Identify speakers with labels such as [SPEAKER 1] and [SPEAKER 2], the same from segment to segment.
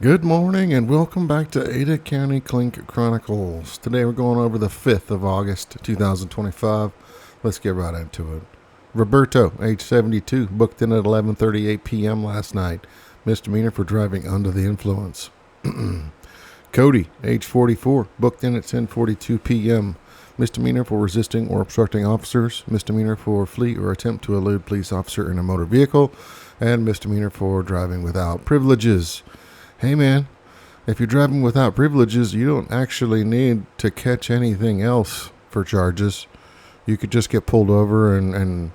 [SPEAKER 1] Good morning and welcome back to Ada County Clink Chronicles. Today we're going over the 5th of August 2025. Let's get right into it. Roberto, age 72, booked in at 11:38 p.m. last night. Misdemeanor for driving under the influence. Cody, age 44, booked in at 10:42 p.m. Misdemeanor for resisting or obstructing officers. Misdemeanor for flee or attempt to elude police officer in a motor vehicle. And misdemeanor for driving without privileges. Hey man, if you're driving without privileges, you don't actually need to catch anything else for charges. You could just get pulled over and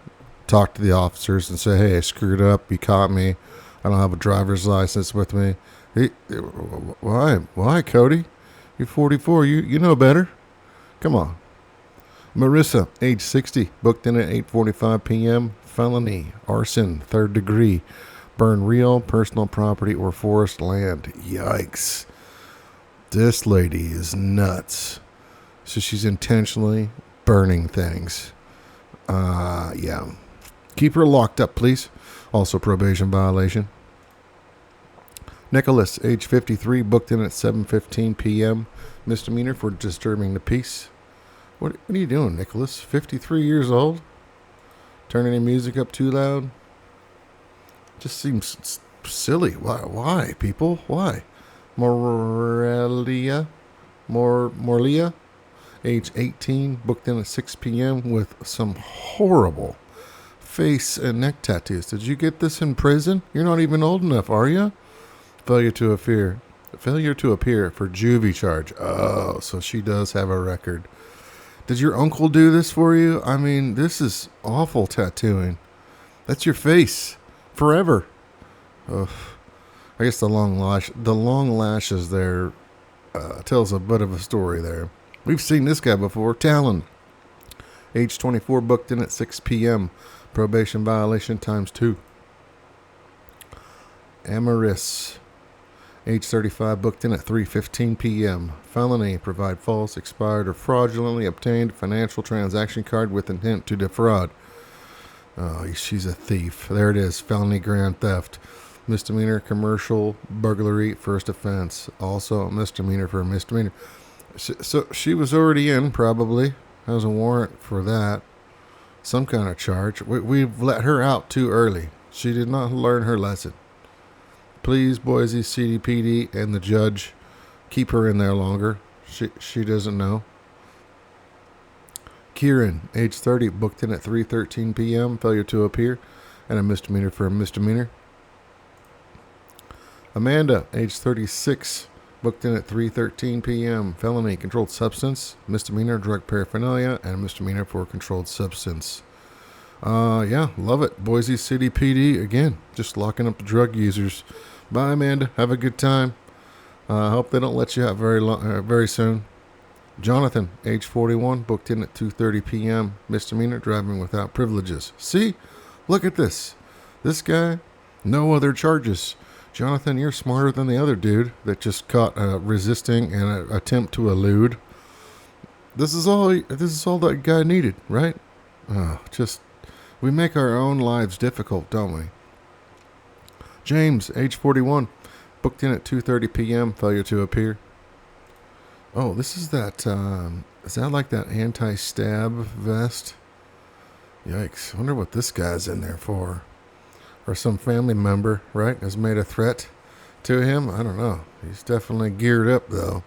[SPEAKER 1] talk to the officers and say, hey, I screwed up. You caught me. I don't have a driver's license with me. Hey, why, Cody? You're 44. You know better. Come on. Marissa, age 60, booked in at 8:45 p.m. Felony, arson, 3rd degree. Burn real, personal property, or forest land. Yikes. This lady is nuts. So she's intentionally burning things. Yeah. Keep her locked up, please. Also probation violation. Nicholas, age 53, booked in at 7:15 p.m. Misdemeanor for disturbing the peace. What are you doing, Nicholas? 53 years old? Turning your music up too loud? Just seems silly. Why, people? Why? Morlia, age 18, booked in at 6 p.m. with some horrible face and neck tattoos. Did you get this in prison? You're not even old enough, are you? Failure to appear for juvie charge. Oh, so she does have a record. Did your uncle do this for you? I mean, this is awful tattooing. That's your face. Forever. Ugh. I guess the long lashes there tells a bit of a story there. We've seen this guy before. Talon, age 24, booked in at 6 p.m. Probation violation ×2. Amaris, age 35, booked in at 3:15 p.m. Felony, provide false, expired, or fraudulently obtained financial transaction card with intent to defraud. Oh, she's a thief. There it is. Felony grand theft. Misdemeanor commercial burglary, first offense. Also a misdemeanor for a misdemeanor. So she was already in, probably. Has a warrant for that. Some kind of charge. We've let her out too early. She did not learn her lesson. Please, Boise CDPD and the judge, keep her in there longer. She doesn't know. Kieran, age 30, booked in at 3:13 p.m. Failure to appear, and a misdemeanor for a misdemeanor. Amanda, age 36, booked in at 3:13 p.m. Felony, controlled substance, misdemeanor, drug paraphernalia, and a misdemeanor for controlled substance. Yeah, love it. Boise City PD, again, just locking up the drug users. Bye, Amanda. Have a good time. I hope they don't let you out very soon. Jonathan, age 41, booked in at 2:30 p.m. Misdemeanor, driving without privileges. See? Look at this. This guy, no other charges. Jonathan, you're smarter than the other dude that just caught resisting and an attempt to elude. This is all that guy needed, right? We make our own lives difficult, don't we? James, age 41, booked in at 2:30 p.m. Failure to appear. Oh, this is that, is that like that anti-stab vest? Yikes. I wonder what this guy's in there for. Or some family member, right, has made a threat to him. I don't know. He's definitely geared up, though.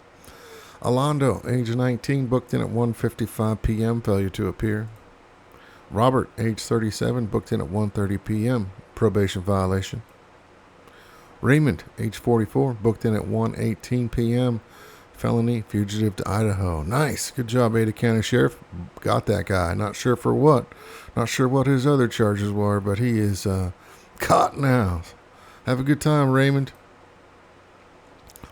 [SPEAKER 1] Alondo, age 19, booked in at 1:55 p.m. Failure to appear. Robert, age 37, booked in at 1:30 p.m. Probation violation. Raymond, age 44, booked in at 1:18 p.m. Felony, fugitive to Idaho. Nice. Good job, Ada County Sheriff. Got that guy. Not sure for what. Not sure what his other charges were, but he is caught now. Have a good time, Raymond.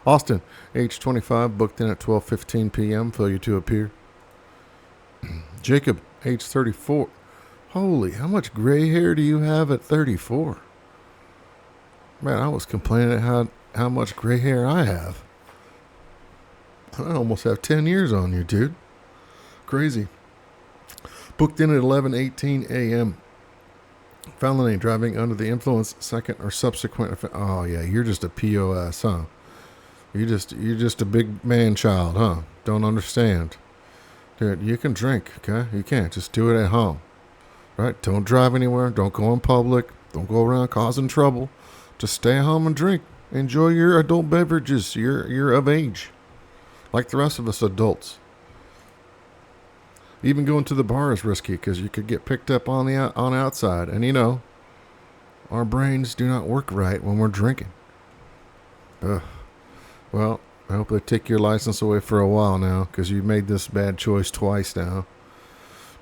[SPEAKER 1] Austin, age 25, booked in at 12:15 p.m. Failure to appear. Jacob, age 34. Holy, how much gray hair do you have at 34? Man, I was complaining how much gray hair I have. I almost have 10 years on you, dude. Crazy. Booked in at 11:18 a.m. Felony, driving under the influence, second or subsequent. Oh, yeah, you're just a POS, huh? You're just a big man child, huh? Don't understand. Dude, you can drink, okay? You can't. Just do it at home. Right? Don't drive anywhere. Don't go in public. Don't go around causing trouble. Just stay at home and drink. Enjoy your adult beverages. You're of age. Like the rest of us adults. Even going to the bar is risky because you could get picked up on the outside. And you know, our brains do not work right when we're drinking. Ugh. Well, I hope they take your license away for a while now because you made this bad choice twice now.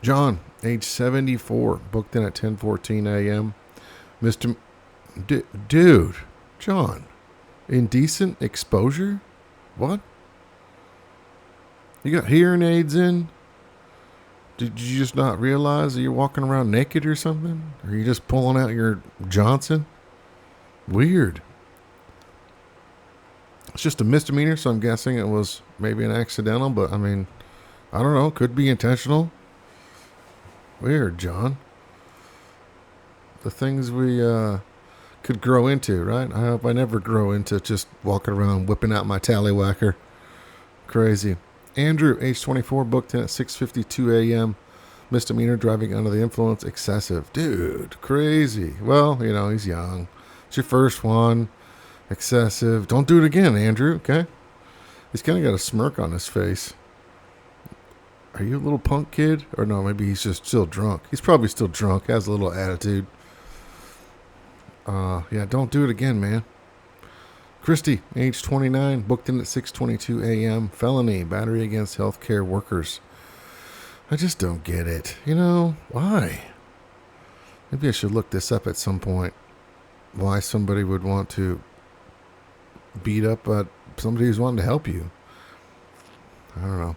[SPEAKER 1] John, age 74, booked in at 10:14 a.m. Mr. Dude, John, indecent exposure? What? You got hearing aids in? Did you just not realize that you're walking around naked or something? Or are you just pulling out your Johnson? Weird. It's just a misdemeanor, so I'm guessing it was maybe an accidental, but I mean, I don't know. Could be intentional. Weird, John. The things we could grow into, right? I hope I never grow into just walking around whipping out my tallywhacker. Crazy. Andrew, age 24, booked in at 6:52 a.m. Misdemeanor, driving under the influence, excessive. Dude, crazy. Well, you know, he's young. It's your first one. Excessive. Don't do it again, Andrew, okay? He's kind of got a smirk on his face. Are you a little punk kid? Or no, maybe he's just still drunk. He's probably still drunk, has a little attitude. Yeah, don't do it again, man. Christy, age 29, booked in at 6:22 a.m. Felony, battery against healthcare workers. I just don't get it. You know, why? Maybe I should look this up at some point. Why somebody would want to beat up somebody who's wanting to help you. I don't know.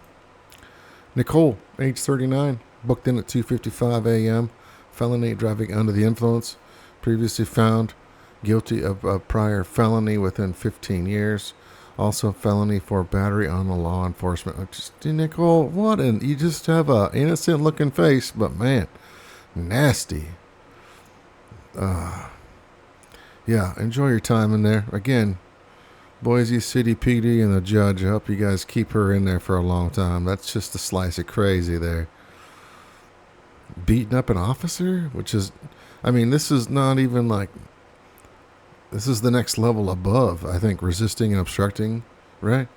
[SPEAKER 1] Nicole, age 39, booked in at 2:55 a.m. Felony, driving under the influence. Previously found guilty of a prior felony within 15 years. Also felony for battery on a law enforcement. Nicole, what? And you just have a innocent looking face, but man, nasty. Yeah, enjoy your time in there. Again, Boise City PD and the judge. I hope you guys keep her in there for a long time. That's just a slice of crazy there. Beating up an officer, which is, I mean, this is not even like, this is the next level above, I think, resisting and obstructing, right?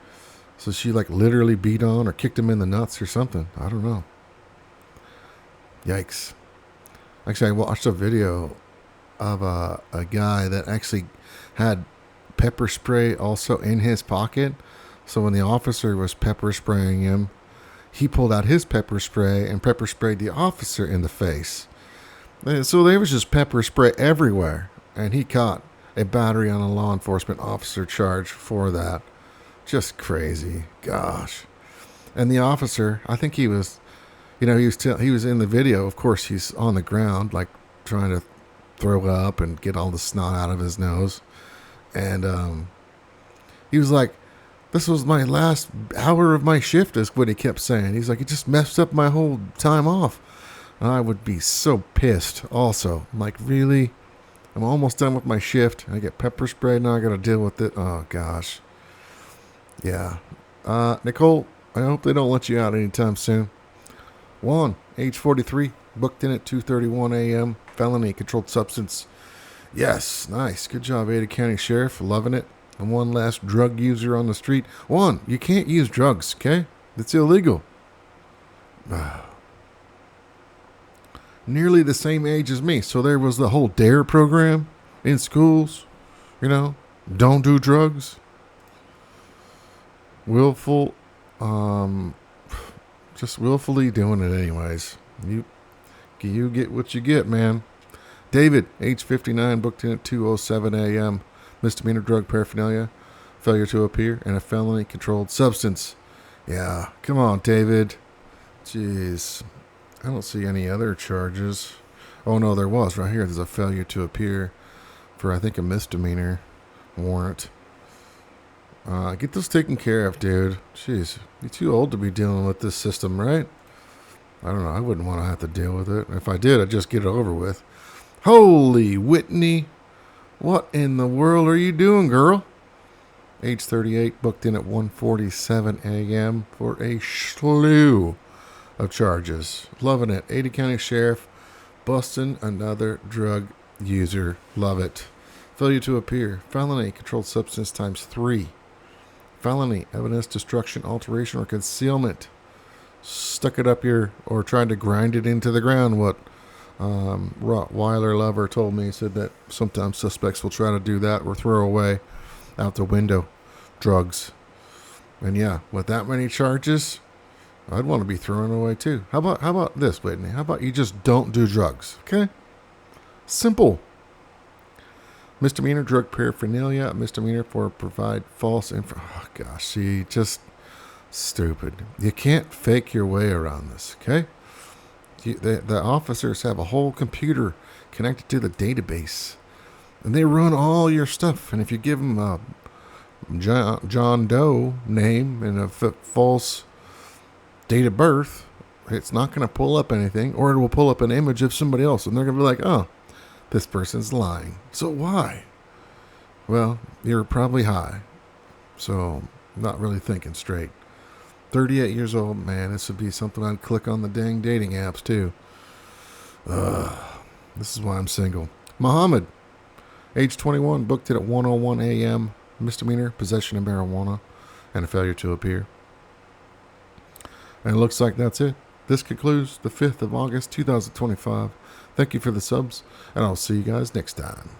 [SPEAKER 1] So she like literally beat on or kicked him in the nuts or something. I don't know. Yikes. Actually, I watched a video of a guy that actually had pepper spray also in his pocket. So when the officer was pepper spraying him, he pulled out his pepper spray and pepper sprayed the officer in the face. So there was just pepper spray everywhere, and he caught a battery on a law enforcement officer charge for that. Just crazy. Gosh. And the officer, I think he was, you know, he was in the video. Of course, he's on the ground, like trying to throw up and get all the snot out of his nose. And he was like, this was my last hour of my shift, is what he kept saying. He's like, it just messed up my whole time off. And I would be so pissed also. I'm like, really? I'm almost done with my shift. I get pepper sprayed. Now I got to deal with it. Oh, gosh. Yeah. Nicole, I hope they don't let you out anytime soon. Juan, age 43, booked in at 2:31 a.m. Felony, controlled substance. Yes, nice. Good job, Ada County Sheriff. Loving it. And one last drug user on the street. Juan, you can't use drugs, okay? It's illegal. Nearly the same age as me. So there was the whole DARE program in schools. You know, don't do drugs. Willful, just willfully doing it anyways. You get what you get, man. David, age 59, booked in at 2:07 a.m. Misdemeanor drug paraphernalia, failure to appear, and a felony controlled substance. Yeah, come on, David. Jeez. I don't see any other charges. Oh, no, there was right here. There's a failure to appear for, I think, a misdemeanor warrant. Get this taken care of, dude. Jeez, you're too old to be dealing with this system, right? I don't know. I wouldn't want to have to deal with it. If I did, I'd just get it over with. Holy Whitney. What in the world are you doing, girl? age 38, booked in at 1:47 a.m. for a slew of charges. Loving it. Ada County Sheriff busting another drug user. Love it. Failure to appear. Felony, controlled substance times 3. Felony, evidence destruction, alteration, or concealment. Stuck it up your, or tried to grind it into the ground. What Rottweiler lover told me. He said that sometimes suspects will try to do that or throw away out the window drugs. And yeah, with that many charges, I'd want to be thrown away too. How about this, Whitney? How about you just don't do drugs? Okay? Simple. Misdemeanor, drug paraphernalia. Misdemeanor for provide false info. Oh, gosh, see, just stupid. You can't fake your way around this, okay? The officers have a whole computer connected to the database, and they run all your stuff. And if you give them a John Doe name and a false date of birth, it's not going to pull up anything, or it will pull up an image of somebody else, and they're going to be like, oh, this person's lying. So why? Well, you're probably high, so not really thinking straight. 38 years old, man, this would be something I'd click on the dang dating apps too. This is why I'm single. Muhammad, age 21, booked it at 1:01 a.m. Misdemeanor, possession of marijuana, and a failure to appear. And it looks like that's it. This concludes the 5th of August, 2025. Thank you for the subs, and I'll see you guys next time.